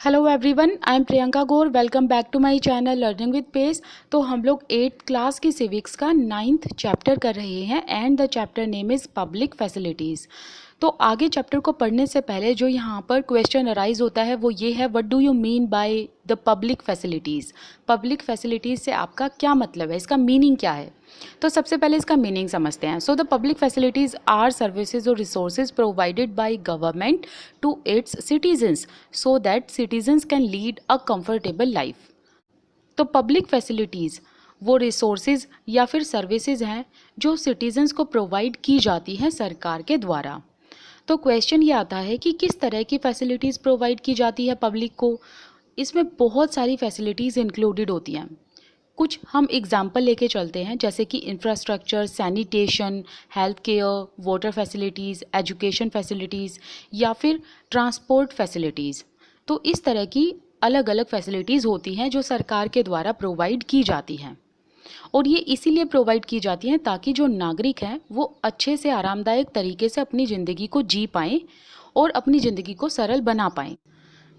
Hello everyone, I am Priyanka Gaur. Welcome back to my channel learning with pace. तो हम लोग 8th class की civics का 9th चैप्टर कर रहे हैं and the chapter name is public facilities. तो आगे चैप्टर को पढ़ने से पहले जो यहाँ पर क्वेश्चन अराइज होता है वो ये है, what do you mean by the public facilities. Public facilities से आपका क्या मतलब है, इसका मीनिंग क्या है। तो सबसे पहले इसका मीनिंग समझते हैं। So the public facilities are services और resources provided by government to its citizens so that citizens can lead a comfortable life. तो पब्लिक फैसिलिटीज़ वो रिसोर्सेज या फिर सर्विसेज हैं जो सिटीजन्स को प्रोवाइड की जाती हैं सरकार के द्वारा। तो क्वेश्चन ये आता है कि किस तरह की फैसिलिटीज़ प्रोवाइड की जाती है पब्लिक को। इसमें बहुत सारी फैसिलिटीज़ इंक्लूडेड होती हैं। कुछ हम एग्जाम्पल लेके चलते हैं, जैसे कि infrastructure, sanitation, health care, water facilities, education facilities या फिर ट्रांसपोर्ट फैसिलिटीज़। तो इस तरह की अलग अलग फैसिलिटीज़ होती हैं जो सरकार के द्वारा प्रोवाइड की जाती हैं, और ये इसीलिए प्रोवाइड की जाती हैं ताकि जो नागरिक हैं वो अच्छे से आरामदायक तरीके से अपनी ज़िंदगी को जी पाएँ और अपनी ज़िंदगी को सरल बना पाएँ।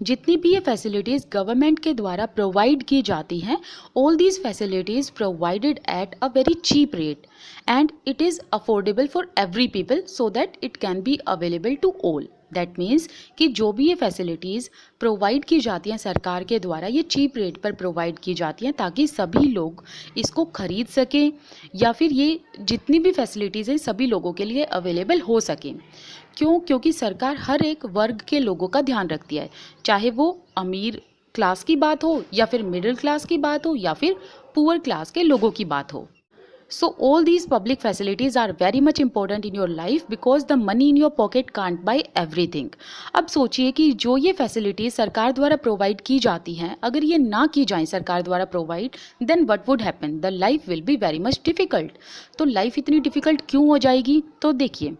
जितनी भी ये फैसिलिटीज़ गवर्नमेंट के द्वारा प्रोवाइड की जाती हैं, all these facilities provided at a very cheap rate and it is affordable for every people so that it can be available to all. That means कि जो भी ये फैसिलिटीज़ प्रोवाइड की जाती हैं सरकार के द्वारा, ये चीप रेट पर प्रोवाइड की जाती हैं ताकि सभी लोग इसको खरीद सकें, या फिर ये जितनी भी फैसिलिटीज़ हैं सभी लोगों के लिए अवेलेबल हो सकें। क्योंकि सरकार हर एक वर्ग के लोगों का ध्यान रखती है, चाहे वो अमीर क्लास की बात हो या फिर मिडिल क्लास की बात हो या फिर पुअर क्लास के लोगों की बात हो। So all these public facilities are very much important in your life because the money in your pocket can't buy everything. अब सोचिए कि जो ये फैसिलिटीज़ सरकार द्वारा प्रोवाइड की जाती हैं, अगर ये ना की जाएं सरकार द्वारा provide, then what would happen, the life will be very much difficult. तो लाइफ इतनी डिफ़िकल्ट क्यों हो जाएगी। तो देखिए,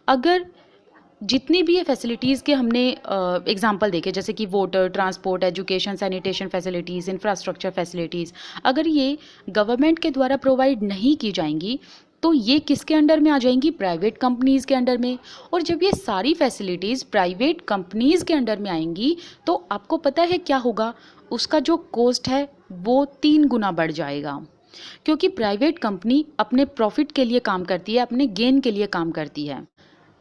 अगर जितनी भी ये फैसिलिटीज़ के हमने एग्जांपल देखे, जैसे कि water, transport, education, sanitation facilities, infrastructure facilities, अगर ये गवर्नमेंट के द्वारा प्रोवाइड नहीं की जाएंगी तो ये किसके अंडर में आ जाएंगी, प्राइवेट कंपनीज़ के अंडर में। और जब ये सारी फैसिलिटीज़ प्राइवेट कंपनीज़ के अंडर में आएंगी तो आपको पता है क्या होगा, उसका जो कॉस्ट है वो 3 गुना बढ़ जाएगा। क्योंकि प्राइवेट कंपनी अपने प्रॉफिट के लिए काम करती है, अपने गेन के लिए काम करती है,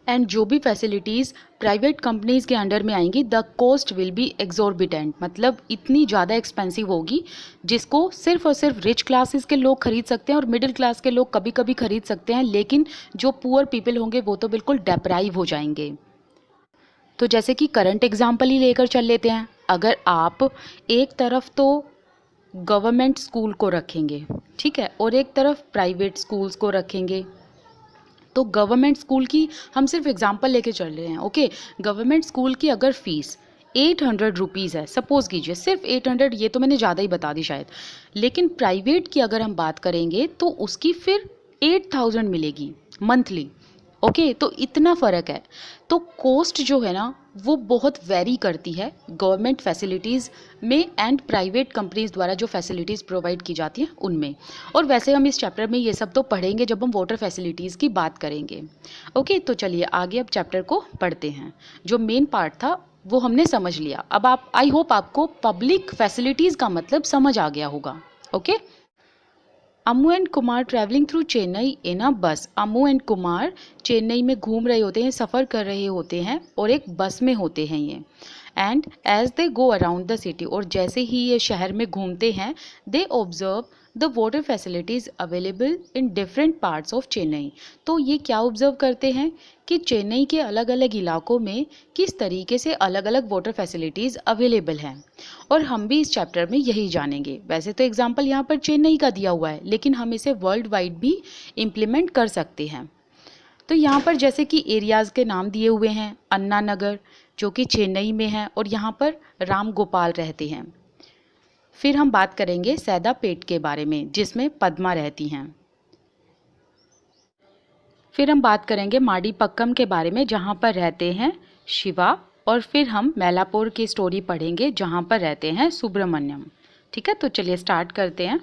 एंड जो भी फैसिलिटीज़ प्राइवेट कंपनीज़ के अंडर में आएंगी the cost will be exorbitant, मतलब इतनी ज़्यादा एक्सपेंसिव होगी जिसको सिर्फ और सिर्फ रिच क्लासेस के लोग खरीद सकते हैं और मिडिल क्लास के लोग कभी कभी खरीद सकते हैं, लेकिन जो पुअर पीपल होंगे वो तो बिल्कुल डेप्राइव हो जाएंगे। तो जैसे कि करंट एग्जाम्पल ही लेकर चल लेते हैं। अगर आप एक तरफ तो गवर्नमेंट स्कूल को रखेंगे, ठीक है, और एक तरफ प्राइवेट स्कूल्स को रखेंगे, तो गवर्नमेंट स्कूल की हम सिर्फ एग्जांपल लेके चल रहे हैं, ओके। गवर्नमेंट स्कूल की अगर फीस 800 रुपीज़ है, सपोज कीजिए, सिर्फ 800, ये तो मैंने ज़्यादा ही बता दी शायद, लेकिन प्राइवेट की अगर हम बात करेंगे तो उसकी फिर 8000 मिलेगी मंथली, ओके। तो इतना फ़र्क है। तो कॉस्ट जो है ना वो बहुत वेरी करती है गवर्नमेंट फैसिलिटीज़ में एंड प्राइवेट कंपनीज़ द्वारा जो फैसिलिटीज़ प्रोवाइड की जाती हैं उनमें। और वैसे हम इस चैप्टर में ये सब तो पढ़ेंगे जब हम वाटर फैसिलिटीज़ की बात करेंगे, ओके। तो चलिए आगे अब चैप्टर को पढ़ते हैं। जो मेन पार्ट था वो हमने समझ लिया। अब आप, आई होप आपको पब्लिक फैसिलिटीज़ का मतलब समझ आ गया होगा, okay. Ammu and Kumar travelling through Chennai in a bus. Ammu and Kumar Chennai में घूम रहे होते हैं, सफ़र कर रहे होते हैं और एक बस में होते हैं ये। And as they go around the city, और जैसे ही ये शहर में घूमते हैं, they observe the water facilities available in different parts of Chennai. तो ये क्या ऑब्जर्व करते हैं कि चेन्नई के अलग अलग इलाकों में किस तरीके से अलग अलग वाटर फैसिलिटीज़ अवेलेबल हैं, और हम भी इस चैप्टर में यही जानेंगे। वैसे तो एग्जाम्पल यहाँ पर चेन्नई का दिया हुआ है, लेकिन हम इसे वर्ल्ड वाइड भी इम्प्लीमेंट कर सकते हैं। तो यहाँ पर जैसे कि एरियाज़ के नाम दिए हुए हैं, अन्ना नगर जो कि चेन्नई में है और यहाँ पर राम गोपाल रहते हैं। फिर हम बात करेंगे सैदापेट के बारे में जिसमें पद्मा रहती हैं। फिर हम बात करेंगे माडीपक्कम के बारे में जहाँ पर रहते हैं शिवा, और फिर हम मैलापुर की स्टोरी पढ़ेंगे जहाँ पर रहते हैं सुब्रमण्यम। ठीक है, तो चलिए स्टार्ट करते हैं।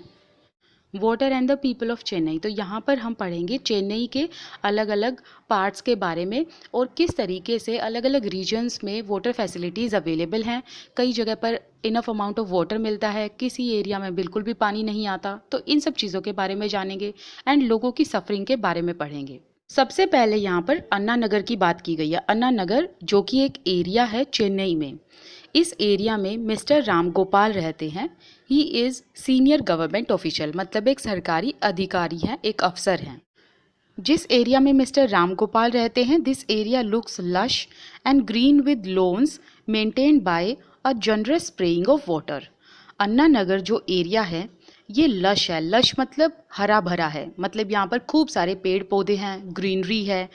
Water and the people of Chennai. तो यहाँ पर हम पढ़ेंगे चेन्नई के अलग अलग पार्ट्स के बारे में और किस तरीके से अलग अलग रीजन्स में वाटर फैसिलिटीज़ अवेलेबल हैं। कई जगह पर इनफ अमाउंट ऑफ वाटर मिलता है, किसी एरिया में बिल्कुल भी पानी नहीं आता। तो इन सब चीज़ों के बारे में जानेंगे एंड लोगों की सफरिंग के बारे में पढ़ेंगे। सबसे पहले यहाँ पर अन्ना नगर की बात की गई है। अन्ना नगर जो कि एक एरिया है चेन्नई में, इस एरिया में मिस्टर राम गोपाल रहते हैं। He is senior government official, मतलब एक सरकारी अधिकारी हैं, एक अफसर हैं। जिस एरिया में मिस्टर राम गोपाल रहते हैं, this area looks lush and green with lawns maintained by a generous spraying of water. Anna Nagar जो एरिया है ये लश है। लश मतलब हरा भरा है, मतलब यहाँ पर खूब सारे पेड़ पौधे हैं, ग्रीनरी है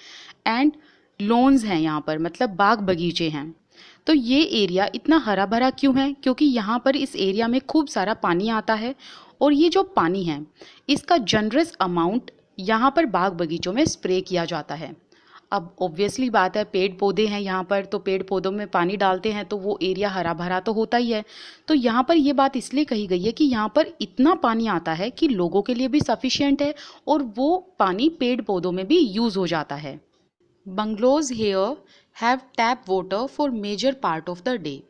एंड लॉन्स हैं यहाँ पर, मतलब बाग बगीचे हैं। तो ये एरिया इतना हरा भरा क्यों है? क्योंकि यहाँ पर इस एरिया में खूब सारा पानी आता है और ये जो पानी है इसका जनरस अमाउंट यहाँ पर बाग बगीचों में स्प्रे किया जाता है। अब ऑब्वियसली बात है, पेड़ पौधे हैं यहाँ पर, तो पेड़ पौधों में पानी डालते हैं तो वो एरिया हरा भरा तो होता ही है। तो यहाँ पर ये बात इसलिए कही गई है कि यहाँ पर इतना पानी आता है कि लोगों के लिए भी सफिशिएंट है और वो पानी पेड़ पौधों में भी यूज़ हो जाता है। Bungalows here have tap water for major part of the day.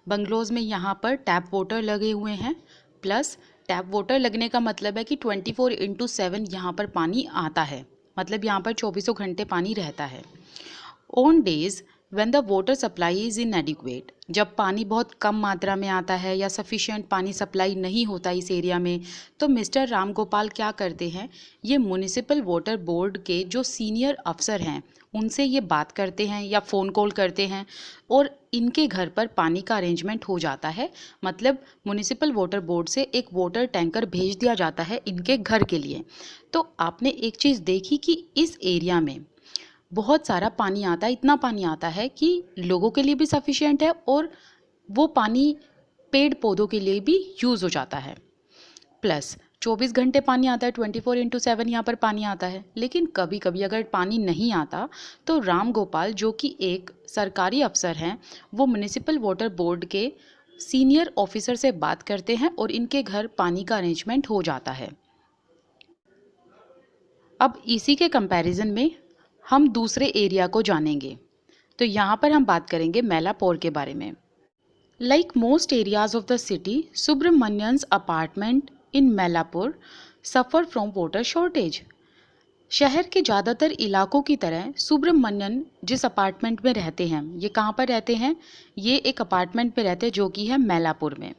Bungalows में यहाँ पर टैप वाटर लगे हुए हैं, प्लस टैप वाटर लगने का मतलब है कि 24/7 यहाँ पर पानी आता है, मतलब यहाँ पर 24 घंटे पानी रहता है। On days when the water supply is इनएडिक्वेट, जब पानी बहुत कम मात्रा में आता है या सफिशिएंट पानी सप्लाई नहीं होता इस एरिया में, तो मिस्टर राम गोपाल क्या करते हैं, ये म्युनिसिपल वाटर बोर्ड के जो सीनियर अफसर हैं उनसे ये बात करते हैं या फ़ोन कॉल करते हैं और इनके घर पर पानी का अरेंजमेंट हो जाता है। मतलब म्युनिसिपल वाटर बोर्ड से एक वाटर टैंकर भेज दिया जाता है इनके घर के लिए। तो आपने एक चीज़ देखी कि इस एरिया में बहुत सारा पानी आता है, इतना पानी आता है कि लोगों के लिए भी सफिशिएंट है और वो पानी पेड़ पौधों के लिए भी यूज़ हो जाता है। प्लस 24 घंटे पानी आता है, 24/7 यहाँ पर पानी आता है। लेकिन कभी कभी अगर पानी नहीं आता तो राम गोपाल जो कि एक सरकारी अफसर हैं, वो म्युनिसिपल वाटर बोर्ड के सीनियर ऑफिसर से बात करते हैं और इनके घर पानी का अरेंजमेंट हो जाता है। अब इसी के कंपैरिजन में हम दूसरे एरिया को जानेंगे। तो यहाँ पर हम बात करेंगे मैलापोर के बारे में। Like most areas of the city, Subramanian's apartment in Mylapore suffer from water shortage. शहर के ज़्यादातर इलाकों की तरह सुब्रमण्यन जिस अपार्टमेंट में रहते हैं, ये कहाँ पर रहते हैं? ये एक अपार्टमेंट में रहते हैं जो कि है मैलापुर में।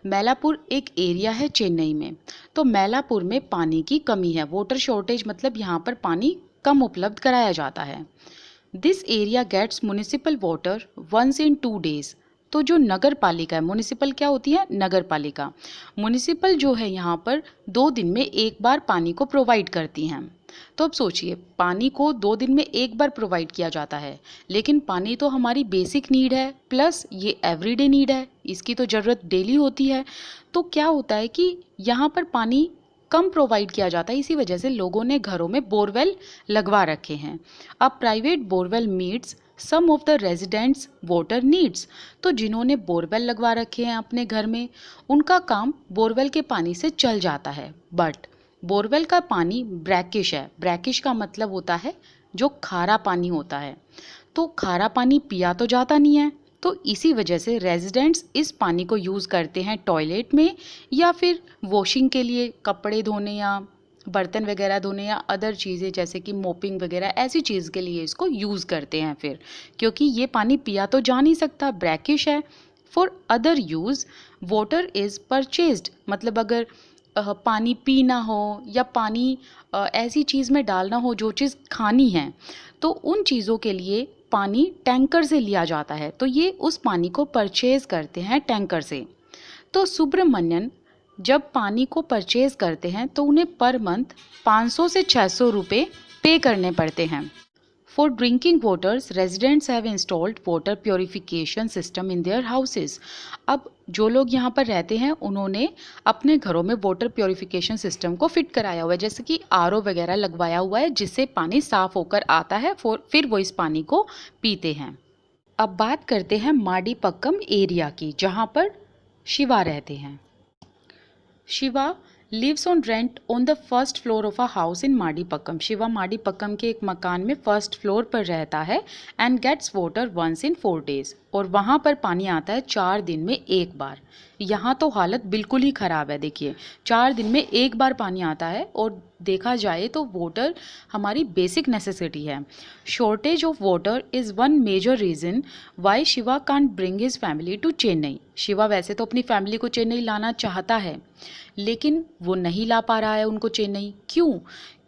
मैलापुर एक एरिया है चेन्नई में। तो मैलापुर में पानी की कमी है, वाटर शॉर्टेज मतलब यहाँ पर पानी कम उपलब्ध कराया जाता है। This area gets municipal water once in 2 days। तो जो नगर पालिका है, म्युनिसिपल क्या होती है? नगर पालिका। म्युनिसिपल जो है यहाँ पर 2 दिन में एक बार पानी को प्रोवाइड करती हैं। तो अब सोचिए, पानी को 2 दिन में एक बार प्रोवाइड किया जाता है, लेकिन पानी तो हमारी बेसिक नीड है, प्लस ये एवरीडे नीड है, इसकी तो ज़रूरत डेली होती है। तो क्या होता है कि यहाँ पर पानी कम प्रोवाइड किया जाता है, इसी वजह से लोगों ने घरों में बोरवेल लगवा रखे हैं। अब private borewell meets some of the residents water needs. तो जिन्होंने बोरवेल लगवा रखे हैं अपने घर में, उनका काम बोरवेल के पानी से चल जाता है। बट बोरवेल का पानी ब्रैकिश है। ब्रैकिश का मतलब होता है जो खारा पानी होता है। तो खारा पानी पिया तो जाता नहीं है, तो इसी वजह से रेजिडेंट्स इस पानी को यूज़ करते हैं टॉयलेट में या फिर वॉशिंग के लिए, कपड़े धोने या बर्तन वगैरह धोने या अदर चीज़ें जैसे कि मोपिंग वगैरह, ऐसी चीज़ के लिए इसको यूज़ करते हैं फिर, क्योंकि ये पानी पिया तो जा नहीं सकता, ब्रैकिश है। For other use water is purchased, मतलब अगर पानी पीना हो या पानी ऐसी चीज़ में डालना हो जो चीज़ खानी है, तो उन चीज़ों के लिए पानी टैंकर से लिया जाता है। तो ये उस पानी को परचेज़ करते हैं टैंकर से। तो सुब्रमण्यन जब पानी को परचेज़ करते हैं तो उन्हें पर मंथ 500 से 600 रुपये पे करने पड़ते हैं। For drinking waters residents have installed water purification system in their houses. अब जो लोग यहाँ पर रहते हैं उन्होंने अपने घरों में वाटर प्योरीफिकेशन सिस्टम को फिट कराया हुआ है, जैसे कि आरओ वगैरह लगवाया हुआ है, जिससे पानी साफ़ होकर आता है, फिर वो इस पानी को पीते हैं। अब बात करते हैं माडीपक्कम एरिया की, जहाँ पर शिवा रहते हैं। Shiva lives on rent on the first floor of a house in Madipakkam. Shiva Madipakkam के एक मकान में फर्स्ट फ्लोर पर रहता है and gets water once in 4 days, और वहाँ पर पानी आता है 4 दिन में एक बार। यहाँ तो हालत बिल्कुल ही ख़राब है। देखिए 4 दिन में एक बार पानी आता है, और देखा जाए तो वाटर हमारी बेसिक नेसेसिटी है। Shortage of water is one major reason why Shiva can't bring his family to Chennai. Shiva वैसे तो अपनी फैमिली को चेन्नई लाना चाहता है, लेकिन वो नहीं ला पा रहा है उनको चेन्नई। क्यों?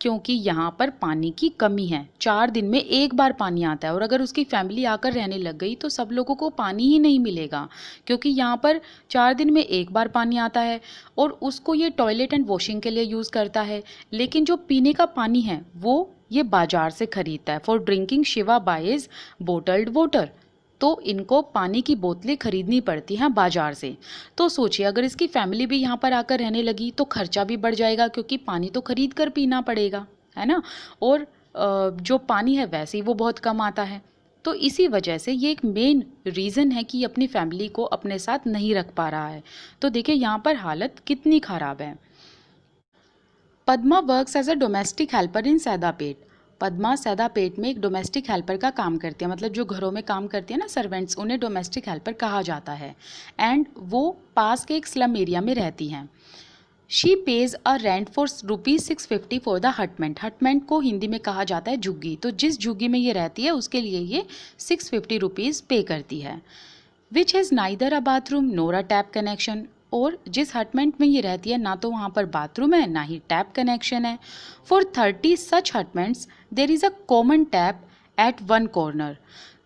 क्योंकि यहाँ पर पानी की कमी है। 4 दिन में एक बार पानी आता है, और अगर उसकी फैमिली आकर रहने लग गई तो सब लोगों को पानी ही नहीं मिलेगा, क्योंकि यहाँ पर 4 दिन में एक बार पानी आता है और उसको ये टॉयलेट एंड वॉशिंग के लिए यूज़ करता है। लेकिन जो पीने का पानी है वो ये बाजार से खरीदता है। For drinking Shiva buys bottled water. तो इनको पानी की बोतलें खरीदनी पड़ती हैं बाजार से। तो सोचिए अगर इसकी फैमिली भी यहाँ पर आकर रहने लगी तो खर्चा भी बढ़ जाएगा, क्योंकि पानी तो खरीद कर पीना पड़ेगा, है ना। और जो पानी है वैसे ही वो बहुत कम आता है। तो इसी वजह से ये एक मेन रीज़न है कि अपनी फैमिली को अपने साथ नहीं रख पा रहा है। तो देखिए यहाँ पर हालत कितनी ख़राब है। Padma works as a domestic helper in Saidapet. Padma Saidapet में एक डोमेस्टिक हेल्पर का काम करती है, मतलब जो घरों में काम करती है ना सर्वेंट्स, उन्हें डोमेस्टिक हेल्पर कहा जाता है। एंड वो पास के एक स्लम एरिया में रहती हैं। She pays a rent for ₹650 for the hutment. Hutment को हिंदी में कहा जाता है झुग्गी। तो जिस झुग्गी में ये रहती है उसके लिए ये ₹650 पे करती है। Which has neither a bathroom NOR a tap connection. और जिस हटमेंट में ये रहती है ना तो वहाँ पर बाथरूम है ना ही टैप कनेक्शन है। For 30 such hutments there is a common tap at one corner.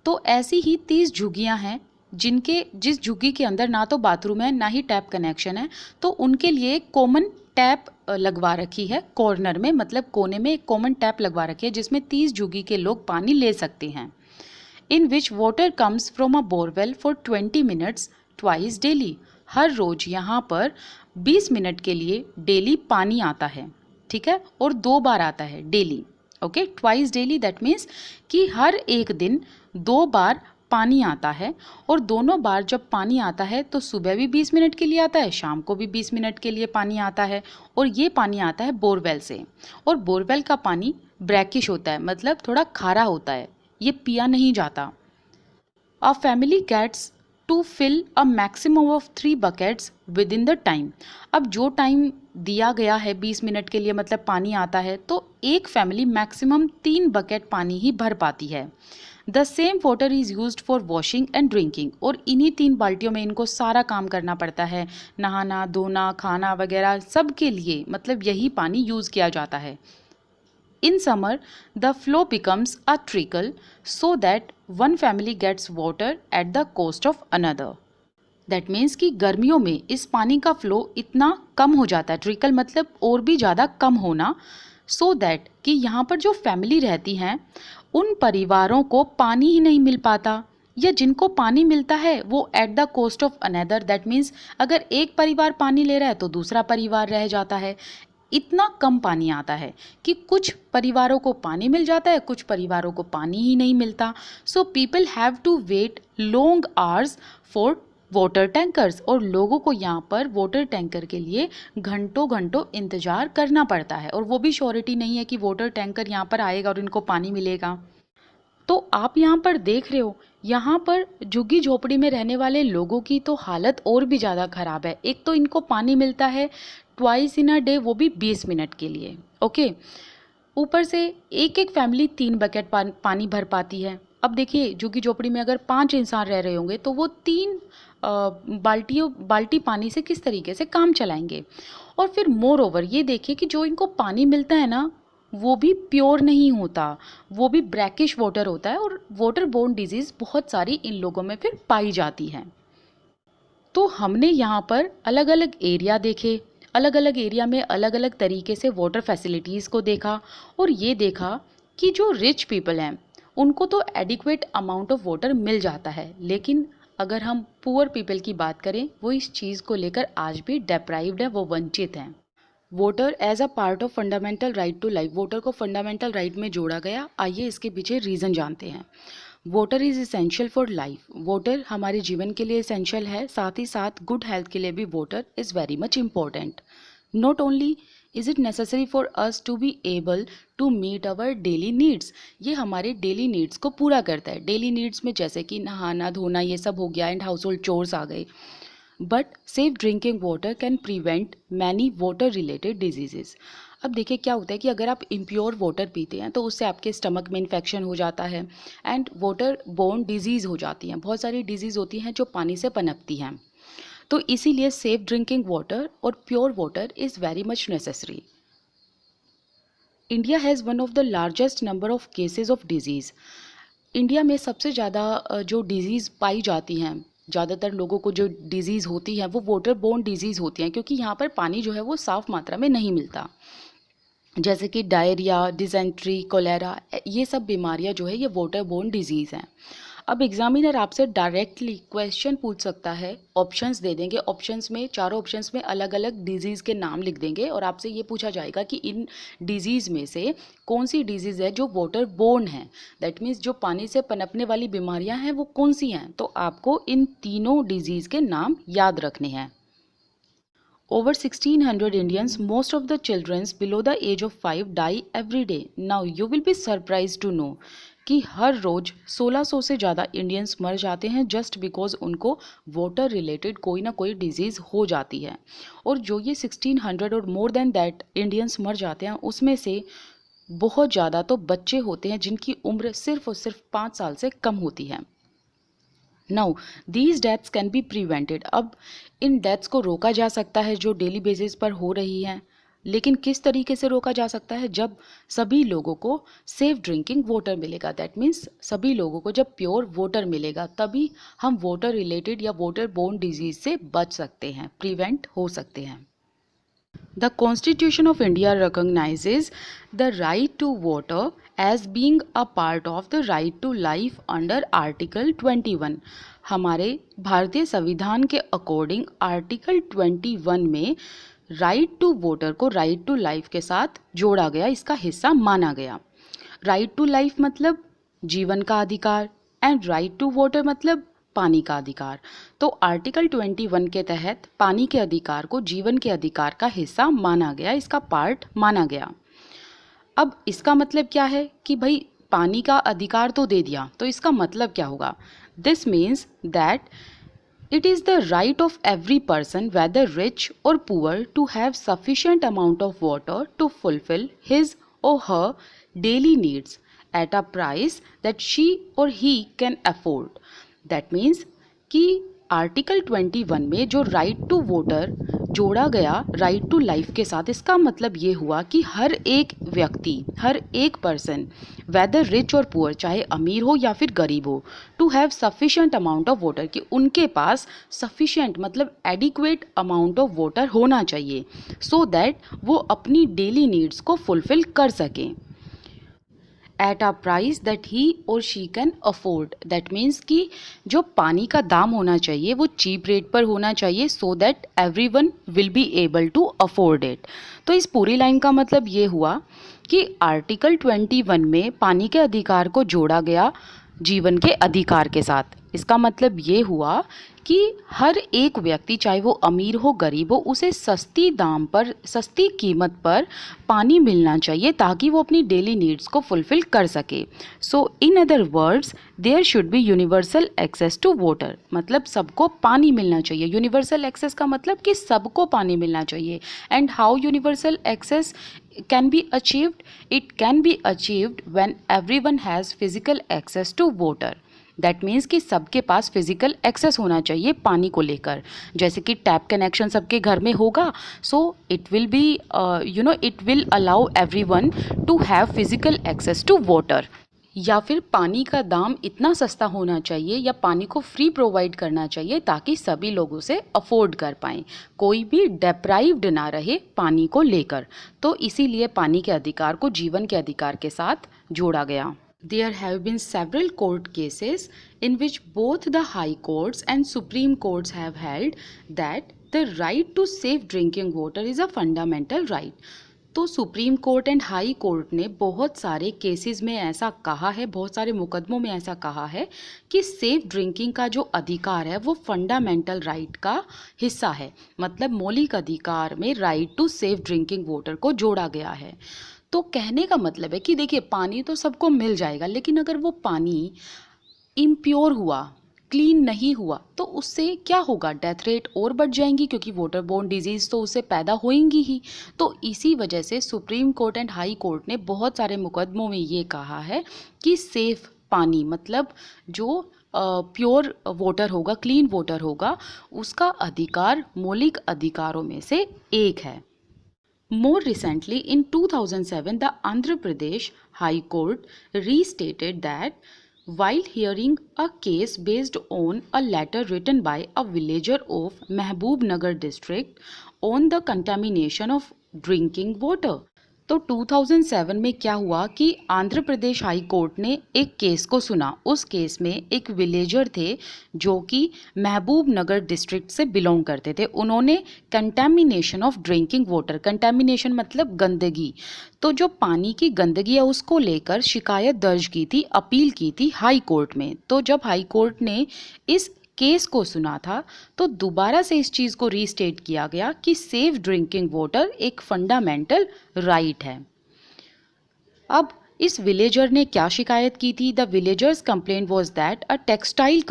तो ऐसी ही 30 झुग्गियाँ हैं जिस झुग्गी के अंदर ना तो बाथरूम है ना ही टैप कनेक्शन है, तो उनके लिए कॉमन टैप लगवा रखी है कॉर्नर में, मतलब कोने में एक कॉमन टैप लगवा रखी है जिसमें 30 झुग्गी के लोग पानी ले सकते हैं। In which water comes from a borewell for 20 minutes twice daily. हर रोज यहाँ पर 20 मिनट के लिए डेली पानी आता है, ठीक है, और 2 बार आता है daily. Okay, twice daily that means कि हर एक दिन 2 बार पानी आता है। और दोनों बार जब पानी आता है तो सुबह भी 20 मिनट के लिए आता है, शाम को भी 20 मिनट के लिए पानी आता है। और ये पानी आता है बोरवेल से, और बोरवेल का पानी ब्रैकिश होता है, मतलब थोड़ा खारा होता है, ये पिया नहीं जाता। A family gets to fill a maximum of 3 buckets within the time. अब जो टाइम दिया गया है 20 मिनट के लिए, मतलब पानी आता है, तो एक फैमिली मैक्सिमम 3 बकेट पानी ही भर पाती है। The same water is use for washing and drinking. और इन्हीं 3 बाल्टियों में इनको सारा काम करना पड़ता है, नहाना धोना खाना वगैरह सब के लिए, मतलब यही पानी यूज़ किया जाता है। In summer, the flow becomes a trickle so that one family gets water at the cost of another. That means कि गर्मियों में इस पानी का फ्लो इतना कम हो जाता है, ट्रिकल मतलब और भी ज़्यादा कम होना, so that कि यहाँ पर जो फैमिली रहती हैं उन परिवारों को पानी ही नहीं मिल पाता, या जिनको पानी मिलता है वो at the cost of another. That means अगर एक परिवार पानी ले रहा है तो दूसरा परिवार रह जाता है। इतना कम पानी आता है कि कुछ परिवारों को पानी मिल जाता है, कुछ परिवारों को पानी ही नहीं मिलता। So people have to wait long hours for water tankers. और लोगों को यहाँ पर वाटर टैंकर के लिए घंटों घंटों इंतज़ार करना पड़ता है, और वो भी श्योरिटी नहीं है कि वाटर टैंकर यहाँ पर आएगा और इनको पानी मिलेगा। तो आप यहाँ पर देख रहे हो, यहाँ पर झुग्गी झोपड़ी में रहने वाले लोगों की तो हालत और भी ज़्यादा ख़राब है। एक तो इनको पानी मिलता है ट्वाइस इन अ डे, वो भी 20 मिनट के लिए। ओके, ऊपर से एक एक फैमिली 3 बकेट पानी भर पाती है। अब देखिए झुग्गी झोपड़ी में अगर 5 इंसान रह रहे होंगे तो वो 3 बाल्टी पानी से किस तरीके से काम चलाएंगे। और फिर मोर ओवर ये देखिए कि जो इनको पानी मिलता है ना वो भी प्योर नहीं होता, वो भी ब्रैकिश वाटर होता है, और वाटर बोर्न डिजीज़ बहुत सारी इन लोगों में फिर पाई जाती है। तो हमने यहाँ पर अलग अलग एरिया देखे, अलग अलग एरिया में अलग अलग तरीके से वाटर फैसिलिटीज़ को देखा, और ये देखा कि जो रिच पीपल हैं उनको तो एडिक्वेट अमाउंट ऑफ वाटर मिल जाता है, लेकिन अगर हम पुअर पीपल की बात करें वो इस चीज़ को लेकर आज भी डेप्राइव्ड है, वो वंचित हैं। Water as a part of fundamental right to life. Water को फंडामेंटल राइट में जोड़ा गया। आइए इसके पीछे रीज़न जानते हैं। Water is essential for life. Water हमारे जीवन के लिए इसेंशियल है, साथ ही साथ गुड हेल्थ के लिए भी voter is very much important. Not only is it necessary for us to be able to meet our daily needs, ये हमारे डेली नीड्स को पूरा करता है। डेली नीड्स में जैसे कि नहाना धोना ये सब हो गया एंड हाउस होल्ड चोर्स आ गए। But safe drinking water can prevent many water related diseases. अब देखिए क्या होता है कि अगर आप इम्प्योर वाटर पीते हैं तो उससे आपके स्टमक में इन्फेक्शन हो जाता है एंड वाटर बोर्न डिजीज़ हो जाती हैं। बहुत सारी डिजीज़ होती हैं जो पानी से पनपती हैं। तो इसीलिए सेफ ड्रिंकिंग वाटर और pure water is very much necessary. India has one of the largest number of cases of disease. India में सबसे ज़्यादा जो डिजीज़ पाई जाती हैं, ज़्यादातर लोगों को जो डिजीज़ होती है वो वाटर बोर्न डिजीज़ होती हैं, क्योंकि यहाँ पर पानी जो है वो साफ़ मात्रा में नहीं मिलता। जैसे कि डायरिया, डिसेंट्री, कोलेरा, ये सब बीमारियाँ जो है ये वाटर बोर्न डिजीज़ हैं। अब एग्जामिनर आपसे डायरेक्टली क्वेश्चन पूछ सकता है, ऑप्शंस दे देंगे। ऑप्शंस में, चारों ऑप्शंस में अलग अलग डिजीज़ के नाम लिख देंगे और आपसे ये पूछा जाएगा कि इन डिजीज़ में से कौन सी डिजीज़ है जो वाटर बोर्न है। दैट मीन्स जो पानी से पनपने वाली बीमारियां हैं वो कौन सी हैं। तो आपको इन तीनों डिजीज़ के नाम याद रखने हैं। Over 1600 Indians, most of the children below the age of 5 die every day. Now you will be surprised to know कि हर रोज़ 1600 से ज़्यादा इंडियंस मर जाते हैं जस्ट बिकॉज उनको वाटर रिलेटेड कोई ना कोई डिजीज़ हो जाती है। और जो ये 1600 और मोर देन दैट इंडियंस मर जाते हैं उसमें से बहुत ज़्यादा तो बच्चे होते हैं जिनकी उम्र सिर्फ और सिर्फ 5 साल से कम होती है। Now these deaths can be prevented. अब इन डेथ्स को रोका जा सकता है जो डेली बेसिस पर हो रही हैं, लेकिन किस तरीके से रोका जा सकता है? जब सभी लोगों को सेफ ड्रिंकिंग वाटर मिलेगा। दैट मीन्स सभी लोगों को जब प्योर वाटर मिलेगा तभी हम वाटर रिलेटेड या वाटर बोर्न डिजीज से बच सकते हैं, प्रिवेंट हो सकते हैं। The Constitution of India recognizes the right to water as being a part of the right to life under Article 21। हमारे भारतीय संविधान के अकॉर्डिंग आर्टिकल 21 में राइट टू वाटर को राइट टू लाइफ के साथ जोड़ा गया, इसका हिस्सा माना गया। राइट टू लाइफ मतलब जीवन का अधिकार एंड राइट टू वाटर मतलब पानी का अधिकार। तो आर्टिकल 21 के तहत पानी के अधिकार को जीवन के अधिकार का हिस्सा माना गया, इसका पार्ट माना गया। अब इसका मतलब क्या है कि भाई पानी का अधिकार तो दे दिया, तो इसका मतलब क्या होगा? This means that it is the right of every person, whether rich or poor, to have sufficient amount of water to fulfill his or her daily needs at a price that she or he can afford। That means कि article 21 में जो right to water जोड़ा गया right to life के साथ, इसका मतलब ये हुआ कि हर एक व्यक्ति, हर एक पर्सन, वेदर रिच और पुअर, चाहे अमीर हो या फिर गरीब हो, to have sufficient amount of water, कि उनके पास सफिशिएंट मतलब एडिक्वेट अमाउंट ऑफ वाटर होना चाहिए सो दैट वो अपनी डेली नीड्स को फुलफिल कर सकें at a price that he और she can afford. That means कि जो पानी का दाम होना चाहिए वो चीप रेट पर होना चाहिए so that everyone will be able to afford it. तो इस पूरी लाइन का मतलब ये हुआ कि आर्टिकल 21 में पानी के अधिकार को जोड़ा गया जीवन के अधिकार के साथ। इसका मतलब ये हुआ कि हर एक व्यक्ति, चाहे वो अमीर हो गरीब हो, उसे सस्ती दाम पर, सस्ती कीमत पर पानी मिलना चाहिए ताकि वो अपनी डेली नीड्स को फुलफिल कर सके। So in other words there should be universal access to water, मतलब सबको पानी मिलना चाहिए। यूनिवर्सल एक्सेस का मतलब कि सबको पानी मिलना चाहिए। And how universal access can be achieved? It can be achieved when everyone has physical access to water। That means कि सबके पास फिजिकल एक्सेस होना चाहिए पानी को लेकर। जैसे कि टैप कनेक्शन सबके घर में होगा, so it will be it will allow everyone to have physical access to water. या फिर पानी का दाम इतना सस्ता होना चाहिए या पानी को फ्री प्रोवाइड करना चाहिए ताकि सभी लोगों से अफोर्ड कर पाएँ, कोई भी डेप्राइव्ड ना रहे पानी को लेकर। तो इसीलिए पानी के अधिकार को जीवन के अधिकार के साथ जोड़ा गया। There have been several court cases in which both the high courts and supreme courts have held that the right to safe drinking water is a fundamental right। तो supreme court and high court ने बहुत सारे cases में ऐसा कहा है, बहुत सारे मुकदमों में ऐसा कहा है कि सेफ ड्रिंकिंग का जो अधिकार है वो फंडामेंटल राइट का हिस्सा है। मतलब मौलिक अधिकार में right to safe drinking water को जोड़ा गया है। तो कहने का मतलब है कि देखिए, पानी तो सबको मिल जाएगा, लेकिन अगर वो पानी इम्प्योर हुआ, क्लीन नहीं हुआ, तो उससे क्या होगा, डेथ रेट और बढ़ जाएंगी, क्योंकि वाटर बोर्न डिजीज़ तो उससे पैदा होएंगी ही। तो इसी वजह से supreme court and high court ने बहुत सारे मुकदमों में ये कहा है कि सेफ पानी, मतलब जो प्योर वाटर होगा, क्लीन वाटर होगा, उसका अधिकार मौलिक अधिकारों में से एक है। More recently, in 2007, the Andhra Pradesh High Court restated that while hearing a case based on a letter written by a villager of Mehboob Nagar district on the contamination of drinking water. तो 2007 में क्या हुआ कि Andhra Pradesh high court ने एक case को सुना। उस केस में एक विलेजर थे जो कि महबूब नगर डिस्ट्रिक्ट से बिलोंग करते थे। उन्होंने contamination of drinking water, contamination मतलब गंदगी, तो जो पानी की गंदगी है उसको लेकर शिकायत दर्ज की थी, अपील की थी हाई कोर्ट में। तो जब हाई कोर्ट ने इस केस को सुना था तो दोबारा से इस चीज़ को रीस्टेट किया गया कि सेफ ड्रिंकिंग वाटर एक फंडामेंटल राइट है। अब इस विलेजर ने क्या शिकायत की थी? The villagers complaint was that a textile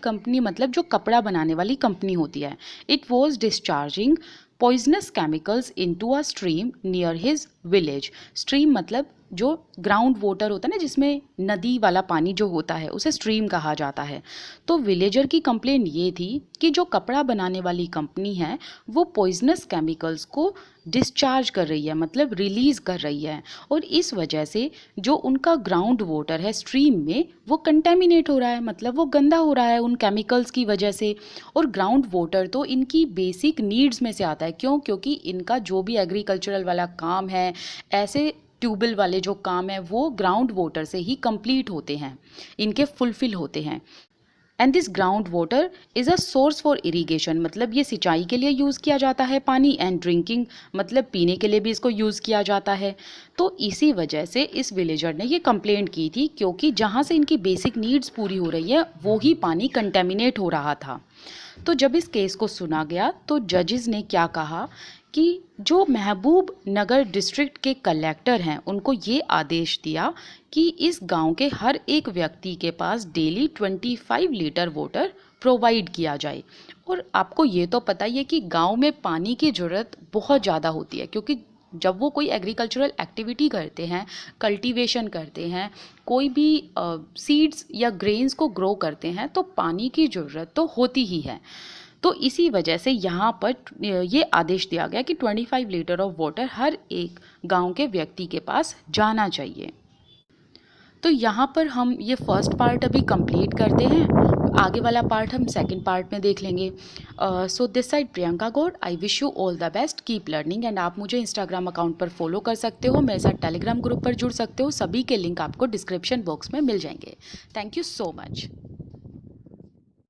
company मतलब जो कपड़ा बनाने वाली कंपनी होती है, it was discharging poisonous chemicals into a stream near his village. Stream मतलब जो ग्राउंड वाटर होता है ना, जिसमें नदी वाला पानी जो होता है उसे स्ट्रीम कहा जाता है। तो विलेजर की कंप्लेंट ये थी कि जो कपड़ा बनाने वाली कंपनी है वो पॉइजनस केमिकल्स को डिस्चार्ज कर रही है, मतलब रिलीज़ कर रही है, और इस वजह से जो उनका ग्राउंड वाटर है स्ट्रीम में वो कंटेमिनेट हो रहा है, मतलब वो गंदा हो रहा है उन केमिकल्स की वजह से। और ग्राउंड वाटर तो इनकी बेसिक नीड्स में से आता है। क्यों? क्योंकि इनका जो भी एग्रीकल्चरल वाला काम है, ऐसे ट्यूबवेल वाले जो काम है, वो ग्राउंड वाटर से ही कंप्लीट होते हैं, इनके फुलफिल होते हैं। And this ground water is a source for irrigation, मतलब ये सिंचाई के लिए यूज़ किया जाता है पानी, एंड ड्रिंकिंग मतलब पीने के लिए भी इसको यूज़ किया जाता है। तो इसी वजह से इस विलेजर ने ये कंप्लेंट की थी, क्योंकि जहाँ से इनकी बेसिक नीड्स पूरी हो रही है वो ही पानी कंटेमिनेट हो रहा था। तो जब इस केस को सुना गया तो जजेस ने क्या कहा कि जो महबूब नगर डिस्ट्रिक्ट के कलेक्टर हैं उनको ये आदेश दिया कि इस गांव के हर एक व्यक्ति के पास डेली 25 लीटर वाटर प्रोवाइड किया जाए। और आपको ये तो पता ही है कि गांव में पानी की ज़रूरत बहुत ज़्यादा होती है, क्योंकि जब वो कोई एग्रीकल्चरल एक्टिविटी करते हैं, कल्टीवेशन करते हैं, कोई भी सीड्स या ग्रेन्स को ग्रो करते हैं, तो पानी की ज़रूरत तो होती ही है। तो इसी वजह से यहाँ पर ये आदेश दिया गया कि 25 लीटर ऑफ वाटर हर एक गांव के व्यक्ति के पास जाना चाहिए। तो यहाँ पर हम ये फर्स्ट पार्ट अभी कंप्लीट करते हैं, आगे वाला पार्ट हम सेकंड पार्ट में देख लेंगे। So this side Priyanka Gaur, I wish you all the best, keep learning. And आप मुझे इंस्टाग्राम अकाउंट पर फॉलो कर सकते हो, मेरे साथ टेलीग्राम ग्रुप पर जुड़ सकते हो, सभी के लिंक आपको डिस्क्रिप्शन बॉक्स में मिल जाएंगे। Thank you so much.